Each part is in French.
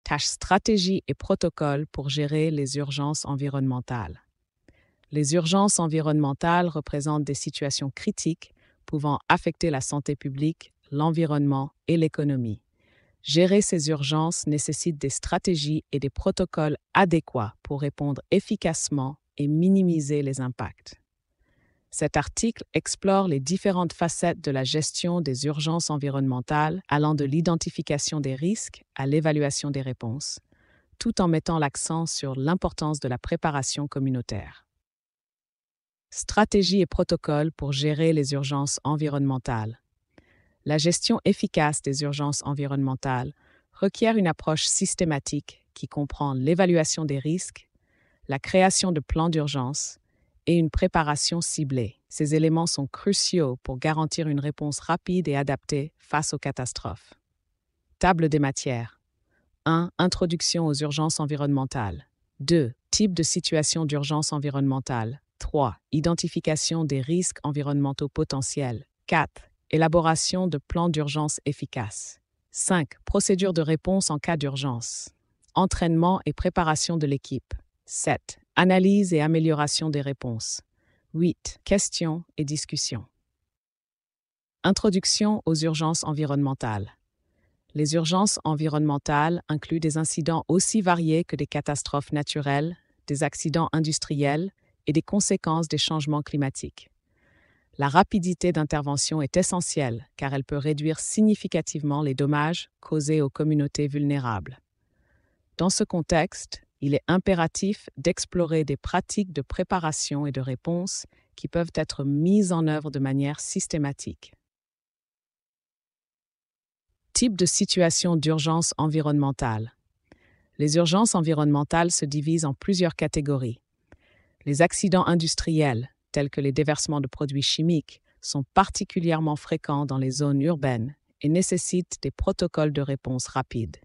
Tâches stratégie et protocoles pour gérer les urgences environnementales. Les urgences environnementales représentent des situations critiques pouvant affecter la santé publique, l'environnement et l'économie. Gérer ces urgences nécessite des stratégies et des protocoles adéquats pour répondre efficacement et minimiser les impacts. Cet article explore les différentes facettes de la gestion des urgences environnementales, allant de l'identification des risques à l'évaluation des réponses, tout en mettant l'accent sur l'importance de la préparation communautaire. Stratégies et protocoles pour gérer les urgences environnementales. La gestion efficace des urgences environnementales requiert une approche systématique qui comprend l'évaluation des risques, la création de plans d'urgence et une préparation ciblée. Ces éléments sont cruciaux pour garantir une réponse rapide et adaptée face aux catastrophes. Table des matières. 1. Introduction aux urgences environnementales. 2. Type de situation d'urgence environnementale. 3. Identification des risques environnementaux potentiels. 4. Élaboration de plans d'urgence efficaces. 5. Procédure de réponse en cas d'urgence. Entraînement et préparation de l'équipe. 7. Analyse et amélioration des réponses. 8. Questions et discussions. Introduction aux urgences environnementales. Les urgences environnementales incluent des incidents aussi variés que des catastrophes naturelles, des accidents industriels et des conséquences des changements climatiques. La rapidité d'intervention est essentielle car elle peut réduire significativement les dommages causés aux communautés vulnérables. Dans ce contexte, il est impératif d'explorer des pratiques de préparation et de réponse qui peuvent être mises en œuvre de manière systématique. Type de situation d'urgence environnementale. Les urgences environnementales se divisent en plusieurs catégories. Les accidents industriels, tels que les déversements de produits chimiques, sont particulièrement fréquents dans les zones urbaines et nécessitent des protocoles de réponse rapides.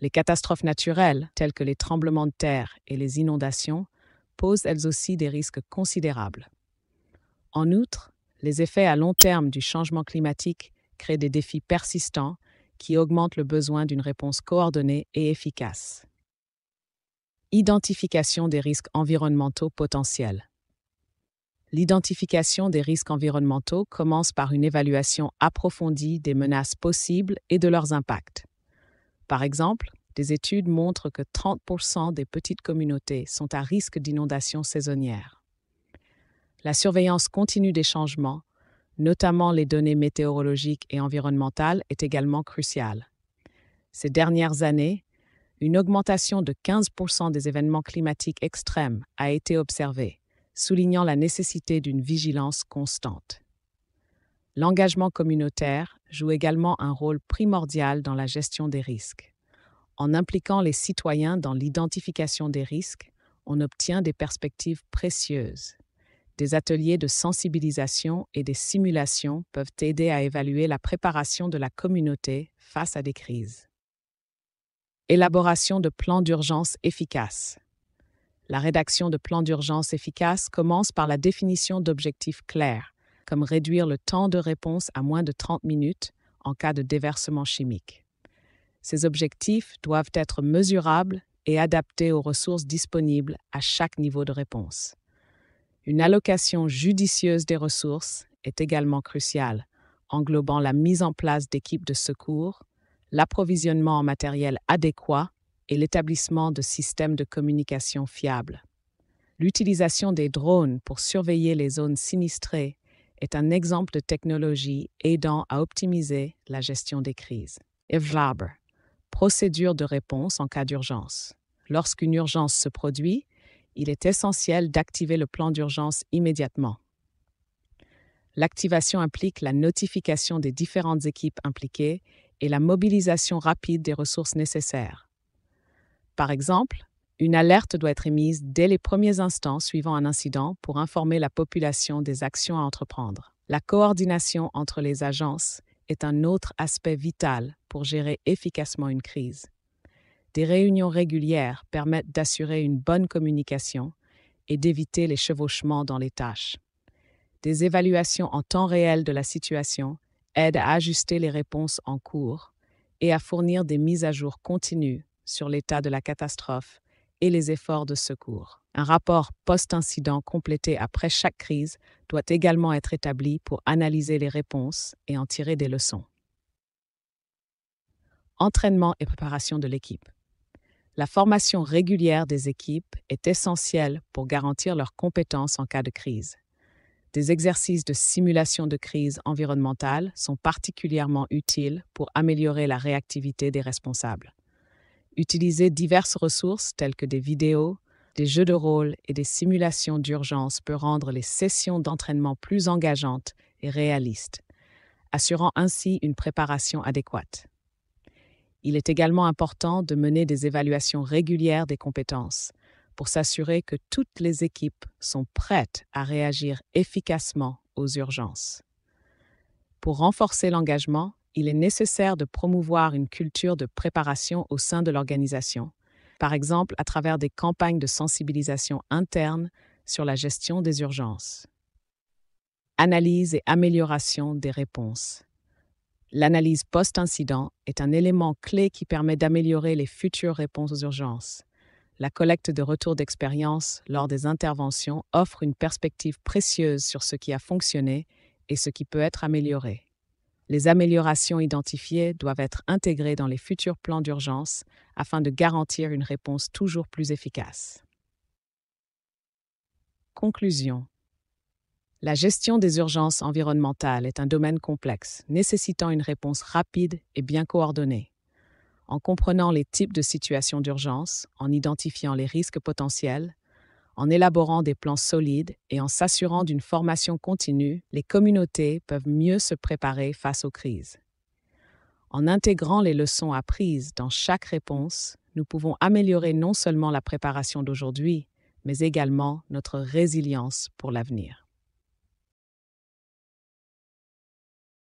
Les catastrophes naturelles, telles que les tremblements de terre et les inondations, posent elles aussi des risques considérables. En outre, les effets à long terme du changement climatique créent des défis persistants qui augmentent le besoin d'une réponse coordonnée et efficace. Identification des risques environnementaux potentiels. L'identification des risques environnementaux commence par une évaluation approfondie des menaces possibles et de leurs impacts. Par exemple, des études montrent que 30% des petites communautés sont à risque d'inondations saisonnières. La surveillance continue des changements, notamment les données météorologiques et environnementales, est également cruciale. Ces dernières années, une augmentation de 15% des événements climatiques extrêmes a été observée, soulignant la nécessité d'une vigilance constante. L'engagement communautaire joue également un rôle primordial dans la gestion des risques. En impliquant les citoyens dans l'identification des risques, on obtient des perspectives précieuses. Des ateliers de sensibilisation et des simulations peuvent aider à évaluer la préparation de la communauté face à des crises. Élaboration de plans d'urgence efficaces. La rédaction de plans d'urgence efficaces commence par la définition d'objectifs clairs, comme réduire le temps de réponse à moins de 30 minutes en cas de déversement chimique. Ces objectifs doivent être mesurables et adaptés aux ressources disponibles à chaque niveau de réponse. Une allocation judicieuse des ressources est également cruciale, englobant la mise en place d'équipes de secours, l'approvisionnement en matériel adéquat et l'établissement de systèmes de communication fiables. L'utilisation des drones pour surveiller les zones sinistrées est un exemple de technologie aidant à optimiser la gestion des crises. EVLABR, procédure de réponse en cas d'urgence. Lorsqu'une urgence se produit, il est essentiel d'activer le plan d'urgence immédiatement. L'activation implique la notification des différentes équipes impliquées et la mobilisation rapide des ressources nécessaires. Par exemple, une alerte doit être émise dès les premiers instants suivant un incident pour informer la population des actions à entreprendre. La coordination entre les agences est un autre aspect vital pour gérer efficacement une crise. Des réunions régulières permettent d'assurer une bonne communication et d'éviter les chevauchements dans les tâches. Des évaluations en temps réel de la situation aident à ajuster les réponses en cours et à fournir des mises à jour continues sur l'état de la catastrophe et les efforts de secours. Un rapport post-incident complété après chaque crise doit également être établi pour analyser les réponses et en tirer des leçons. Entraînement et préparation de l'équipe. La formation régulière des équipes est essentielle pour garantir leurs compétences en cas de crise. Des exercices de simulation de crise environnementale sont particulièrement utiles pour améliorer la réactivité des responsables. Utiliser diverses ressources telles que des vidéos, des jeux de rôle et des simulations d'urgence peut rendre les sessions d'entraînement plus engageantes et réalistes, assurant ainsi une préparation adéquate. Il est également important de mener des évaluations régulières des compétences pour s'assurer que toutes les équipes sont prêtes à réagir efficacement aux urgences. Pour renforcer l'engagement, il est nécessaire de promouvoir une culture de préparation au sein de l'organisation, par exemple à travers des campagnes de sensibilisation interne sur la gestion des urgences. Analyse et amélioration des réponses. L'analyse post-incident est un élément clé qui permet d'améliorer les futures réponses aux urgences. La collecte de retours d'expérience lors des interventions offre une perspective précieuse sur ce qui a fonctionné et ce qui peut être amélioré. Les améliorations identifiées doivent être intégrées dans les futurs plans d'urgence afin de garantir une réponse toujours plus efficace. Conclusion. La gestion des urgences environnementales est un domaine complexe, nécessitant une réponse rapide et bien coordonnée. En comprenant les types de situations d'urgence, en identifiant les risques potentiels, en élaborant des plans solides et en s'assurant d'une formation continue, les communautés peuvent mieux se préparer face aux crises. En intégrant les leçons apprises dans chaque réponse, nous pouvons améliorer non seulement la préparation d'aujourd'hui, mais également notre résilience pour l'avenir.